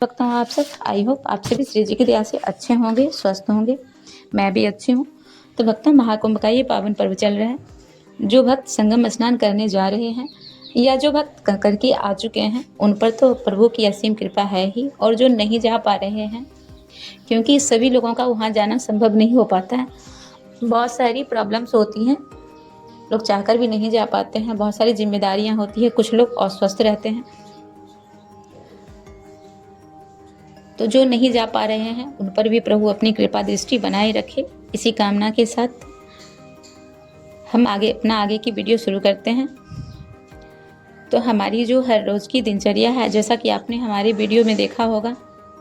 रखता हूँ आप सब। आई होप आप सभी श्री जी की दया से अच्छे होंगे, स्वस्थ होंगे। मैं भी अच्छी हूँ। तो भक्तों, महाकुंभ का ये पावन पर्व चल रहा है। जो भक्त संगम स्नान करने जा रहे हैं या जो भक्त करके आ चुके हैं, उन पर तो प्रभु की असीम कृपा है ही। और जो नहीं जा पा रहे हैं, क्योंकि सभी लोगों का वहाँ जाना संभव नहीं हो पाता है, बहुत सारी प्रॉब्लम्स होती हैं, लोग चाहकर भी नहीं जा पाते हैं, बहुत सारी जिम्मेदारियाँ होती है, कुछ लोग अस्वस्थ रहते हैं। तो जो नहीं जा पा रहे हैं उन पर भी प्रभु अपनी कृपा दृष्टि बनाए रखे, इसी कामना के साथ हम आगे की वीडियो शुरू करते हैं। तो हमारी जो हर रोज़ की दिनचर्या है, जैसा कि आपने हमारी वीडियो में देखा होगा,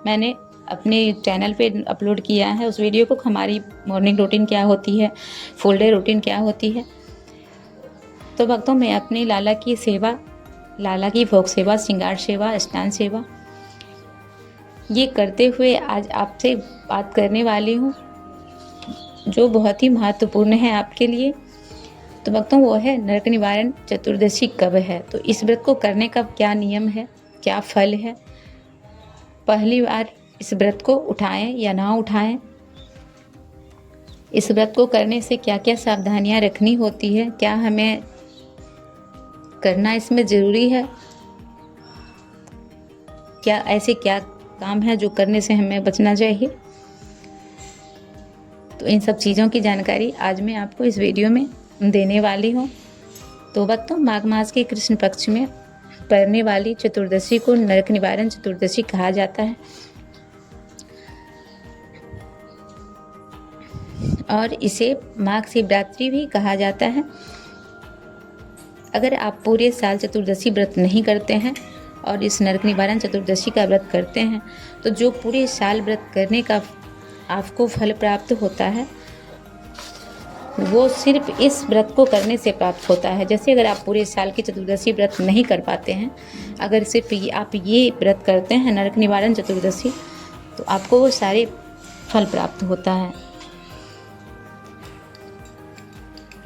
मैंने अपने चैनल पे अपलोड किया है उस वीडियो को। हमारी मॉर्निंग रूटीन क्या होती है, फुल डे रूटीन क्या होती है। तो भक्तों, मैं अपनी लाला की सेवा, लाला की भोग सेवा, श्रृंगार सेवा, स्नान सेवा, ये करते हुए आज आपसे बात करने वाली हूँ, जो बहुत ही महत्वपूर्ण है आपके लिए। तो भक्तों, वो है नरक निवारण चतुर्दशी कब है। तो इस व्रत को करने का क्या नियम है, क्या फल है, पहली बार इस व्रत को उठाएं या ना उठाएं, इस व्रत को करने से क्या क्या सावधानियां रखनी होती है, क्या हमें करना इसमें ज़रूरी है, क्या ऐसे क्या काम है जो करने से हमें बचना चाहिए। तो इन सब चीज़ों की जानकारी आज मैं आपको इस वीडियो में देने वाली हूँ। तो भक्तों, माघ मास के कृष्ण पक्ष में पड़ने वाली चतुर्दशी को नरक निवारण चतुर्दशी कहा जाता है और इसे माघ शिवरात्रि भी कहा जाता है। अगर आप पूरे साल चतुर्दशी व्रत नहीं करते हैं और इस नरक निवारण चतुर्दशी का व्रत करते हैं, तो जो पूरे साल व्रत करने का आपको फल प्राप्त होता है, वो सिर्फ इस व्रत को करने से प्राप्त होता है। जैसे अगर आप पूरे साल की चतुर्दशी व्रत नहीं कर पाते हैं, अगर सिर्फ आप ये व्रत करते हैं नरक निवारण चतुर्दशी, तो आपको वो सारे फल प्राप्त होता है।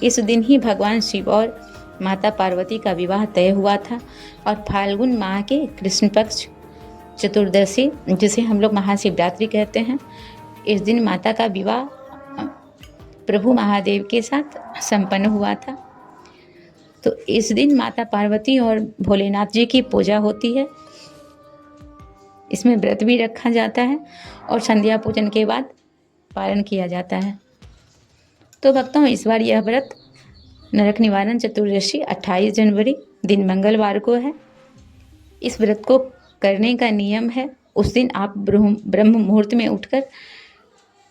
इस दिन ही भगवान शिव और माता पार्वती का विवाह तय हुआ था और फाल्गुन माह के कृष्ण पक्ष चतुर्दशी, जिसे हम लोग महाशिवरात्रि कहते हैं, इस दिन माता का विवाह प्रभु महादेव के साथ संपन्न हुआ था। तो इस दिन माता पार्वती और भोलेनाथ जी की पूजा होती है। इसमें व्रत भी रखा जाता है और संध्या पूजन के बाद पारण किया जाता है। तो भक्तों, इस बार यह व्रत नरक निवारण चतुर्दशी 28 जनवरी दिन मंगलवार को है। इस व्रत को करने का नियम है, उस दिन आप ब्रह्म मुहूर्त में उठकर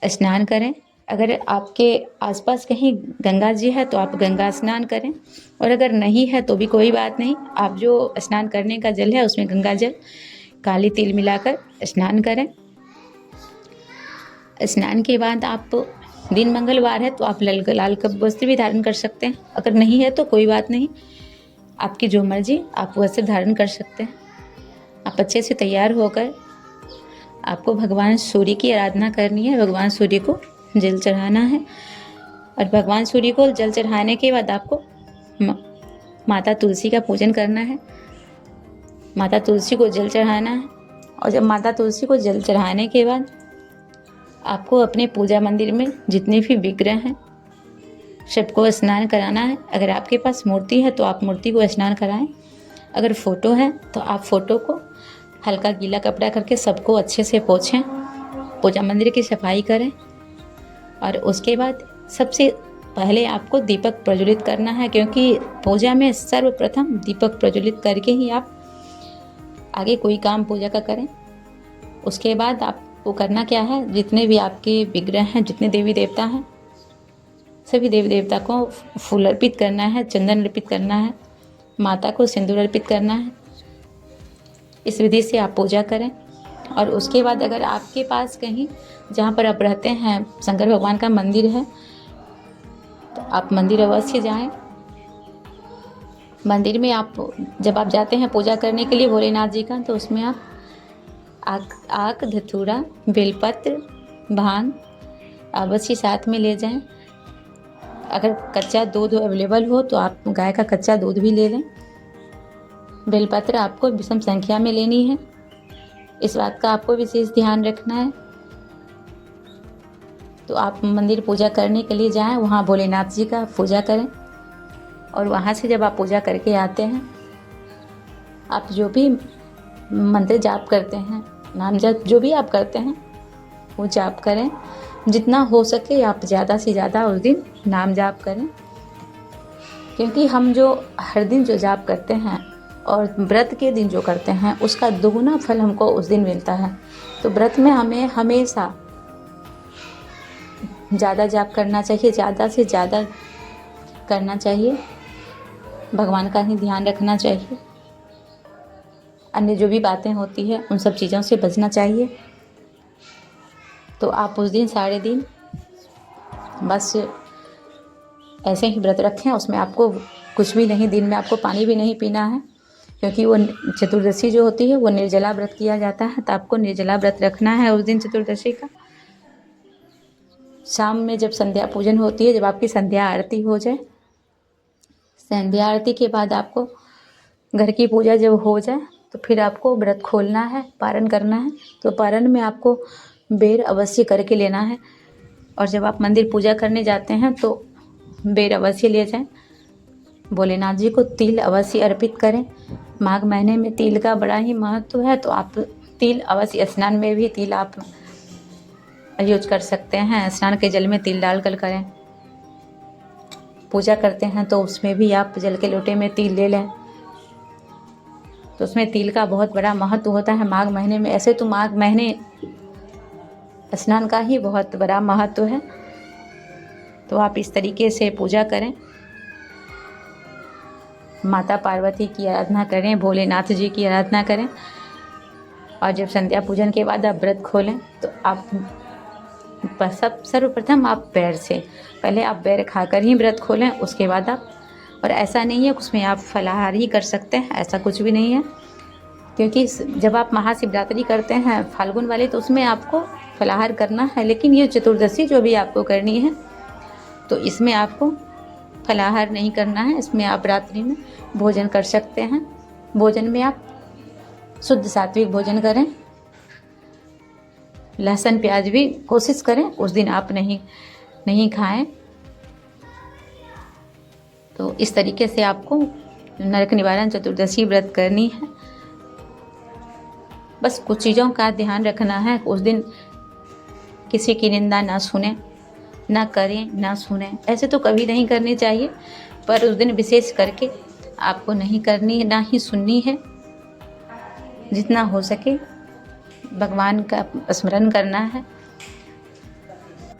स्नान करें। अगर आपके आसपास कहीं गंगा जी है तो आप गंगा स्नान करें, और अगर नहीं है तो भी कोई बात नहीं, आप जो स्नान करने का जल है उसमें गंगा जल काली तिल मिलाकर स्नान करें। स्नान के बाद आप, दिन मंगलवार है तो आप लाल वस्त्र भी धारण कर सकते हैं। अगर नहीं है तो कोई बात नहीं, आपकी जो मर्जी, आप वस्त्र धारण कर सकते हैं। आप अच्छे से तैयार होकर आपको भगवान सूर्य की आराधना करनी है, भगवान सूर्य को जल चढ़ाना है। और भगवान सूर्य को जल चढ़ाने के बाद आपको माता तुलसी का पूजन करना है, माता तुलसी को जल चढ़ाना है। और जब माता तुलसी को जल चढ़ाने के बाद आपको अपने पूजा मंदिर में जितने भी विग्रह हैं सबको स्नान कराना है। अगर आपके पास मूर्ति है तो आप मूर्ति को स्नान कराएं, अगर फ़ोटो है तो आप फ़ोटो को हल्का गीला कपड़ा करके सबको अच्छे से पोंछें, पूजा मंदिर की सफाई करें। और उसके बाद सबसे पहले आपको दीपक प्रज्वलित करना है, क्योंकि पूजा में सर्वप्रथम दीपक प्रज्वलित करके ही आप आगे कोई काम पूजा का करें। उसके बाद आपको करना क्या है, जितने भी आपके विग्रह हैं, जितने देवी देवता हैं, सभी देवी देवता को फूल अर्पित करना है, चंदन अर्पित करना है, माता को सिंदूर अर्पित करना है। इस विधि से आप पूजा करें। और उसके बाद अगर आपके पास कहीं जहाँ पर आप रहते हैं शंकर भगवान का मंदिर है, तो आप मंदिर अवश्य जाएं। मंदिर में आप जब आप जाते हैं पूजा करने के लिए भोलेनाथ जी का, तो उसमें आप आक धतूरा, बेलपत्र, भांग अवश्य साथ में ले जाएं। अगर कच्चा दूध अवेलेबल हो तो आप गाय का कच्चा दूध भी ले लें। बेलपत्र आपको विषम संख्या में लेनी है, इस बात का आपको विशेष ध्यान रखना है। तो आप मंदिर पूजा करने के लिए जाएं, वहाँ भोलेनाथ जी का पूजा करें और वहाँ से जब आप पूजा करके आते हैं, आप जो भी मंत्र जाप करते हैं, नाम जप जो भी आप करते हैं वो जाप करें। जितना हो सके आप ज़्यादा से ज़्यादा उस दिन नाम जाप करें, क्योंकि हम जो हर दिन जो जाप करते हैं और व्रत के दिन जो करते हैं उसका दोगुना फल हमको उस दिन मिलता है। तो व्रत में हमें हमेशा ज़्यादा जाप करना चाहिए, ज़्यादा से ज़्यादा करना चाहिए, भगवान का ही ध्यान रखना चाहिए। अन्य जो भी बातें होती है उन सब चीज़ों से बचना चाहिए। तो आप उस दिन सारे दिन बस ऐसे ही व्रत रखें, उसमें आपको कुछ भी नहीं, दिन में आपको पानी भी नहीं पीना है, क्योंकि वो चतुर्दशी जो होती है वो निर्जला व्रत किया जाता है। तो आपको निर्जला व्रत रखना है उस दिन चतुर्दशी का। शाम में जब संध्या पूजन होती है, जब आपकी संध्या आरती हो जाए, संध्या आरती के बाद आपको घर की पूजा जब हो जाए तो फिर आपको व्रत खोलना है, पारण करना है। तो पारण में आपको बेर अवश्य करके लेना है, और जब आप मंदिर पूजा करने जाते हैं तो बेर अवश्य ले जाएं। भोलेनाथ जी को तिल अवश्य अर्पित करें। माघ महीने में तिल का बड़ा ही महत्व है, तो आप तिल अवश्य, स्नान में भी तिल आप यूज कर सकते हैं। स्नान के जल में तिल डालकर करें। पूजा करते हैं तो उसमें भी आप जल के लोटे में तिल ले लें, तो उसमें तिल का बहुत बड़ा महत्व होता है माघ महीने में। ऐसे तो माघ महीने स्नान का ही बहुत बड़ा महत्व है। तो आप इस तरीके से पूजा करें, माता पार्वती की आराधना करें, भोलेनाथ जी की आराधना करें। और जब संध्या पूजन के बाद आप व्रत खोलें तो आप सर्वप्रथम आप बेर से, पहले आप बेर खाकर ही व्रत खोलें, उसके बाद आप, और ऐसा नहीं है उसमें आप फलाहार ही कर सकते हैं, ऐसा कुछ भी नहीं है। क्योंकि जब आप महाशिवरात्रि करते हैं फाल्गुन वाले, तो उसमें आपको फलाहार करना है, लेकिन ये चतुर्दशी जो भी आपको करनी है तो इसमें आपको फलाहार नहीं करना है। इसमें आप रात्रि में भोजन कर सकते हैं। भोजन में आप शुद्ध सात्विक भोजन करें, लहसुन प्याज भी कोशिश करें उस दिन आप नहीं खाएं। तो इस तरीके से आपको नरक निवारण चतुर्दशी व्रत करनी है। बस कुछ चीज़ों का ध्यान रखना है, उस दिन किसी की निंदा ना सुने, ना करें, ना सुने। ऐसे तो कभी नहीं करनी चाहिए, पर उस दिन विशेष करके आपको नहीं करनी है, ना ही सुननी है। जितना हो सके भगवान का स्मरण करना है।